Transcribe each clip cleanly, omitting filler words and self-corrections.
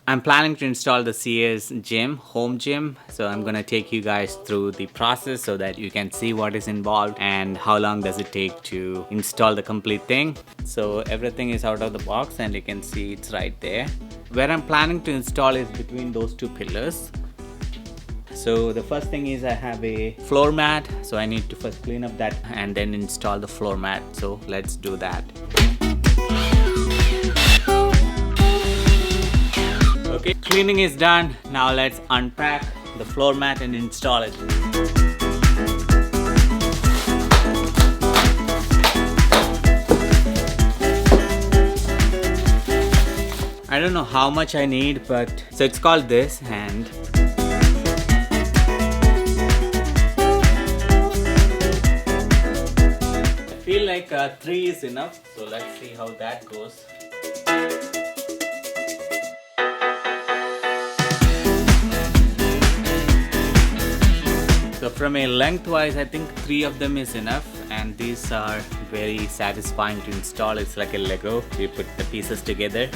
I'm planning to install the Sears home gym. So I'm gonna take you guys through the process so that you can see what is involved and how long does it take to install the complete thing. So everything is out of the box and you can see it's right there. Where I'm planning to install is between those two pillars. So the first thing is I have a floor mat. So I need to first clean up that and then install the floor mat. So let's do that. Okay, cleaning is done. Now let's unpack the floor mat and install it. I don't know how much I need, but so it's called this, and I feel like 3 is enough. So let's see how that goes. So from a lengthwise, I think 3 of them is enough, and these are very satisfying to install. It's like a Lego. You put the pieces together.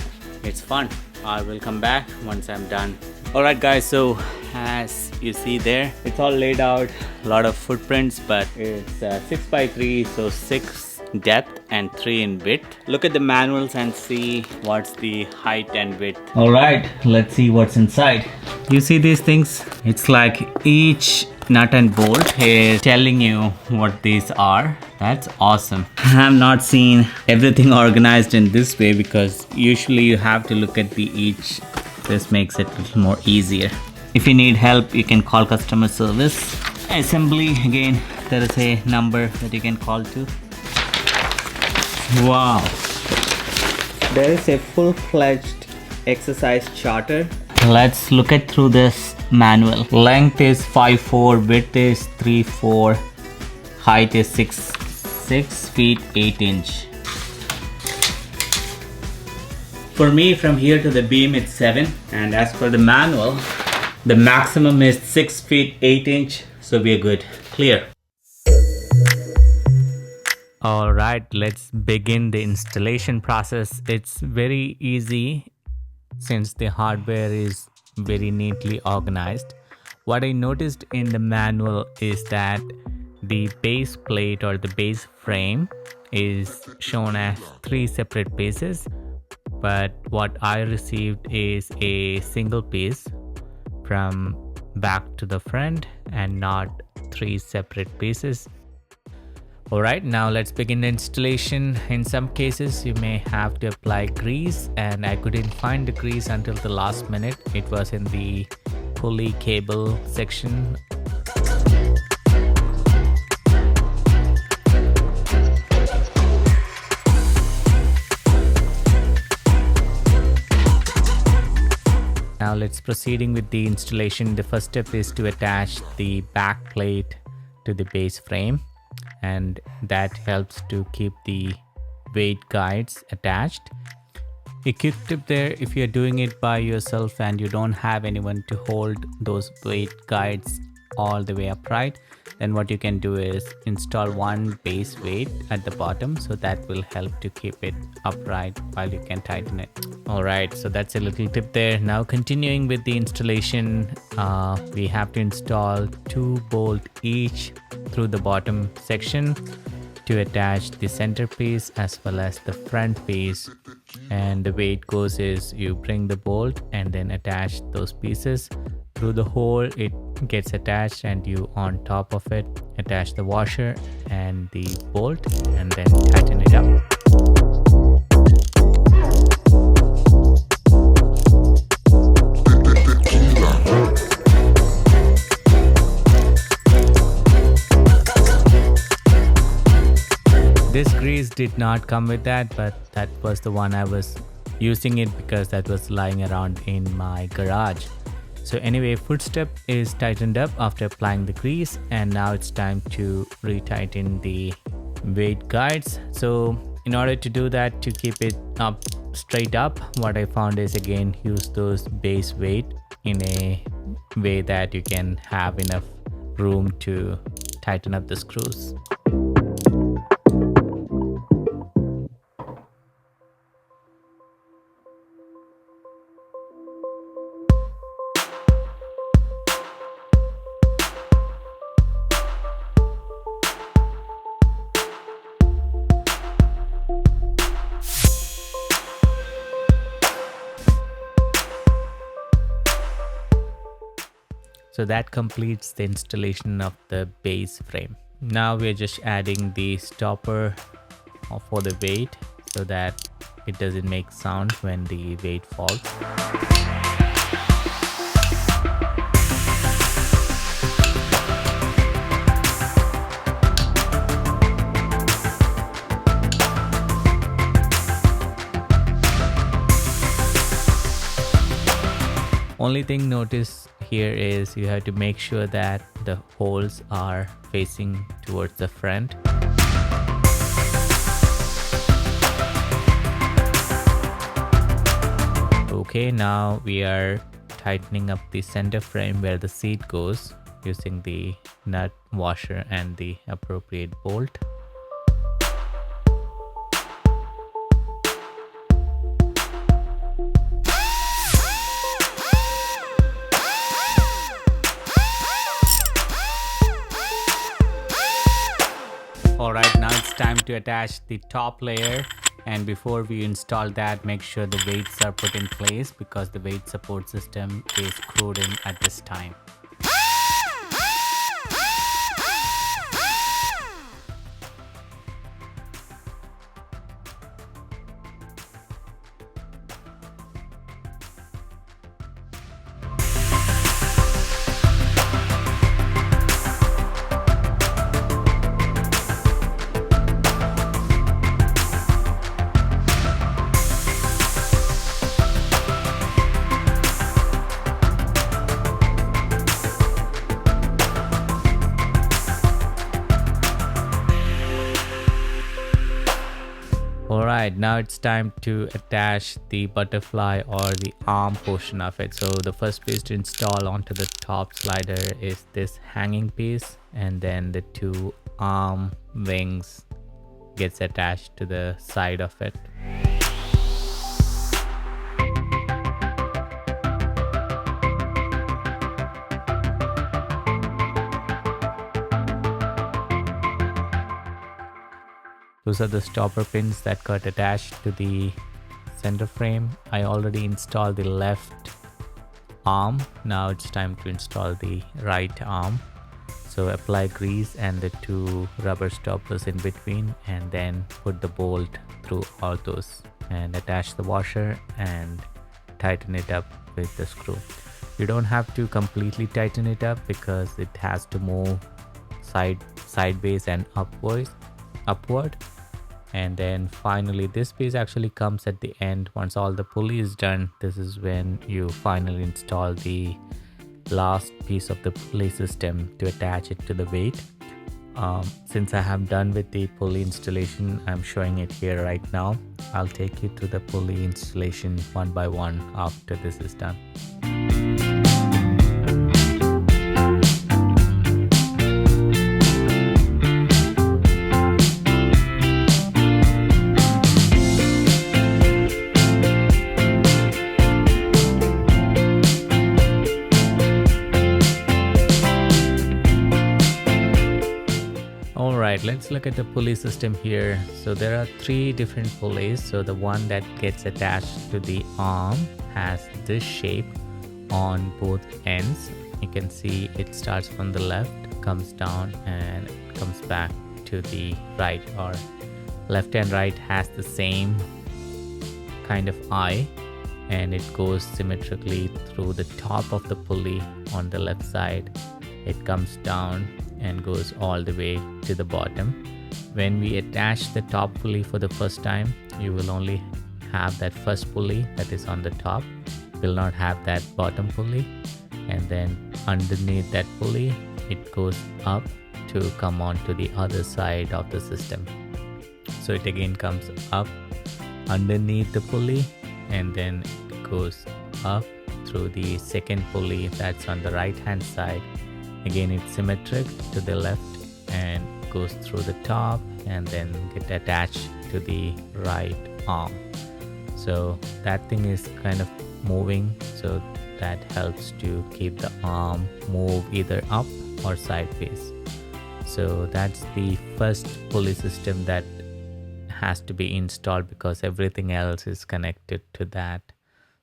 It's fun. I will come back once I'm done. Alright guys, so as you see there, it's all laid out, a lot of footprints, but it's 6 by 3, so 6 depth and 3 in width. Look at the manuals and see what's the height and width. Alright, let's see what's inside. You see these things? It's like each nut and bolt is telling you what these are. That's awesome. I have not seen everything organized in this way because usually you have to look at the each. This makes it a little more easier. If you need help, you can call customer service. Assembly, again, there is a number that you can call to. Wow. There is a full-fledged exercise charter. Let's look at through this manual. Length is 5'4", width is 3'4", height is 6 feet 8 inch. For me, from here to the beam it's 7, and as per the manual, the maximum is 6 feet 8 inch, so we are good. Clear. Alright, let's begin the installation process. It's very easy since the hardware is very neatly organized. What I noticed in the manual is that the base plate or the base frame is shown as 3 separate pieces, but what I received is a single piece from back to the front and not 3 separate pieces. Alright, now let's begin the installation. In some cases you may have to apply grease, and I couldn't find the grease until the last minute. It was in the pulley cable section. Now let's proceeding with the installation. The first step is to attach the back plate to the base frame, and that helps to keep the weight guides attached. A quick tip there, if you're doing it by yourself and you don't have anyone to hold those weight guides all the way upright, then what you can do is install one base weight at the bottom, so that will help to keep it upright while you can tighten it. Alright, so that's a little tip there. Now continuing with the installation, we have to install 2 bolts each through the bottom section to attach the centerpiece as well as the front piece. And the way it goes is you bring the bolt and then attach those pieces through the hole. It gets attached, and you on top of it attach the washer and the bolt and then tighten it up. This grease did not come with that, but that was the one I was using it because that was lying around in my garage. So anyway, footstep is tightened up after applying the grease, and now it's time to retighten the weight guides. So in order to do that, to keep it up straight up, what I found is again use those base weight in a way that you can have enough room to tighten up the screws. So that completes the installation of the base frame. Now we're just adding the stopper for the weight so that it doesn't make sound when the weight falls. Only thing notice here is you have to make sure that the holes are facing towards the front. Okay, now we are tightening up the center frame where the seat goes using the nut washer and the appropriate bolt. Alright, now it's time to attach the top layer, and before we install that, make sure the weights are put in place because the weight support system is screwed in at this time. Alright, now it's time to attach the butterfly or the arm portion of it. So the first piece to install onto the top slider is this hanging piece, and then the two arm wings gets attached to the side of it. Those are the stopper pins that got attached to the center frame. I already installed the left arm. Now it's time to install the right arm. So apply grease and the two rubber stoppers in between, and then put the bolt through all those and attach the washer and tighten it up with the screw. You don't have to completely tighten it up because it has to move sideways and upward. And then finally this piece actually comes at the end. Once all the pulley is done, this is when you finally install the last piece of the pulley system to attach it to the weight. Since I have done with the pulley installation, I'm showing it here right now. I'll take you to the pulley installation one by one after this is done. Alright, let's look at the pulley system here. So there are three different pulleys. So the one that gets attached to the arm has this shape on both ends. You can see it starts from the left, comes down and comes back to the right, or left and right has the same kind of eye, and it goes symmetrically through the top of the pulley on the left side. It comes down and goes all the way to the bottom. When we attach the top pulley for the first time, you will only have that first pulley that is on the top, will not have that bottom pulley, and then underneath that pulley it goes up to come on to the other side of the system. So it again comes up underneath the pulley, and then it goes up through the second pulley that's on the right hand side. Again, it's symmetric to the left and goes through the top and then get attached to the right arm. So that thing is kind of moving, so that helps to keep the arm move either up or sideways. So that's the first pulley system that has to be installed because everything else is connected to that.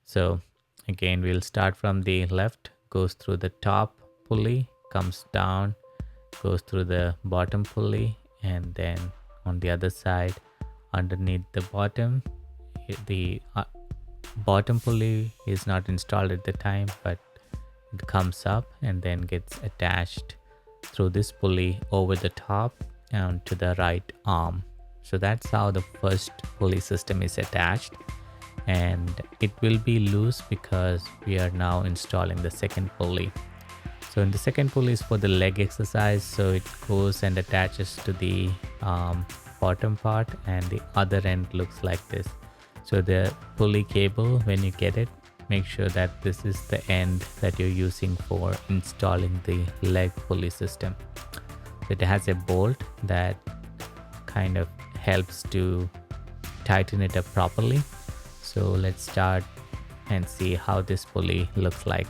So again, we'll start from the left, goes through the top pulley, comes down, goes through the bottom pulley, and then on the other side underneath the bottom, the bottom pulley is not installed at the time, but it comes up and then gets attached through this pulley over the top and to the right arm. So that's how the first pulley system is attached, and it will be loose because we are now installing the second pulley. So in the second pulley is for the leg exercise, so it goes and attaches to the bottom part, and the other end looks like this. So the pulley cable, when you get it, make sure that this is the end that you're using for installing the leg pulley system. So it has a bolt that kind of helps to tighten it up properly. So let's start and see how this pulley looks like.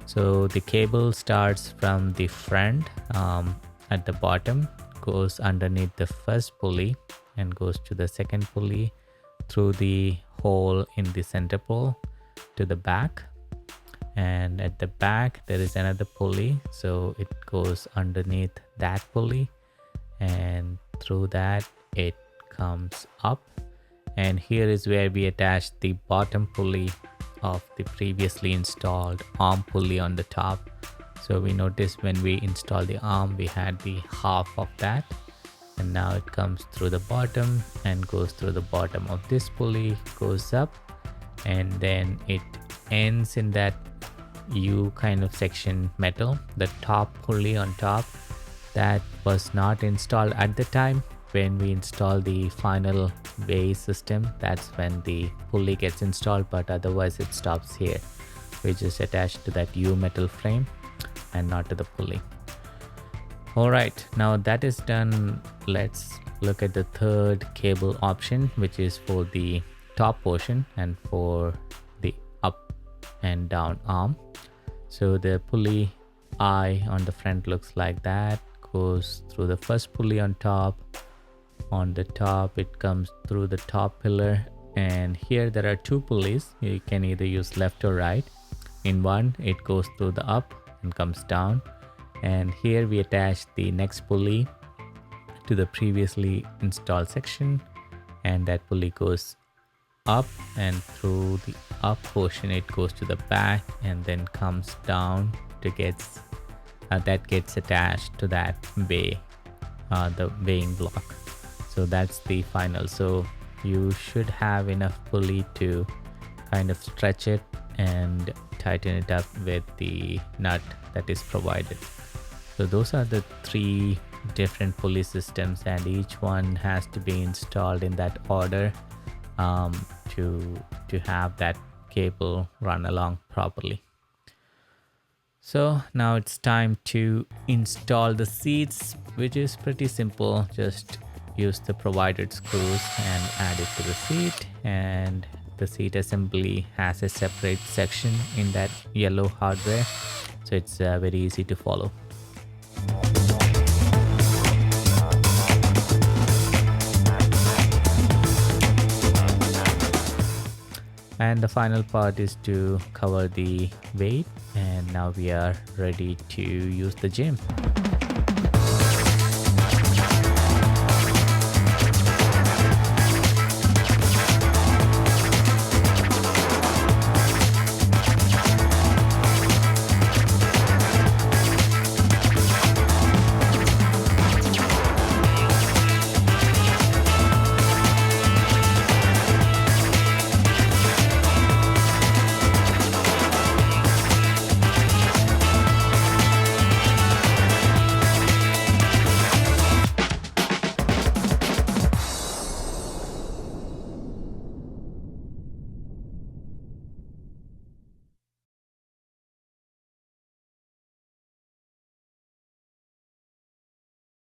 So the cable starts from the front at the bottom, goes underneath the first pulley and goes to the second pulley through the hole in the center pole to the back, and at the back there is another pulley, so it goes underneath that pulley and through that it comes up, and here is where we attach the bottom pulley of the previously installed arm pulley on the top. So we noticed when we installed the arm we had the half of that, and now it comes through the bottom and goes through the bottom of this pulley, goes up, and then it ends in that U kind of section metal. The top pulley on top, that was not installed at the time. When we install the final base system, that's when the pulley gets installed, but otherwise it stops here. We just attach to that U metal frame and not to the pulley. Alright, now that is done, let's look at the third cable option, which is for the top portion and for the up and down arm. So the pulley eye on the front looks like that, goes through the first pulley on top. On the top it comes through the top pillar, and here there are two pulleys. You can either use left or right. In one it goes through the up and comes down, and here we attach the next pulley to the previously installed section, and that pulley goes up, and through the up portion it goes to the back and then comes down to that gets attached to that bay, the weighing block. So that's the final. So you should have enough pulley to kind of stretch it and tighten it up with the nut that is provided. So those are the three different pulley systems, and each one has to be installed in that order to have that cable run along properly. So now it's time to install the seats, which is pretty simple. Just use the provided screws and add it to the seat, and the seat assembly has a separate section in that yellow hardware, so it's very easy to follow. And the final part is to cover the weight, and now we are ready to use the gym.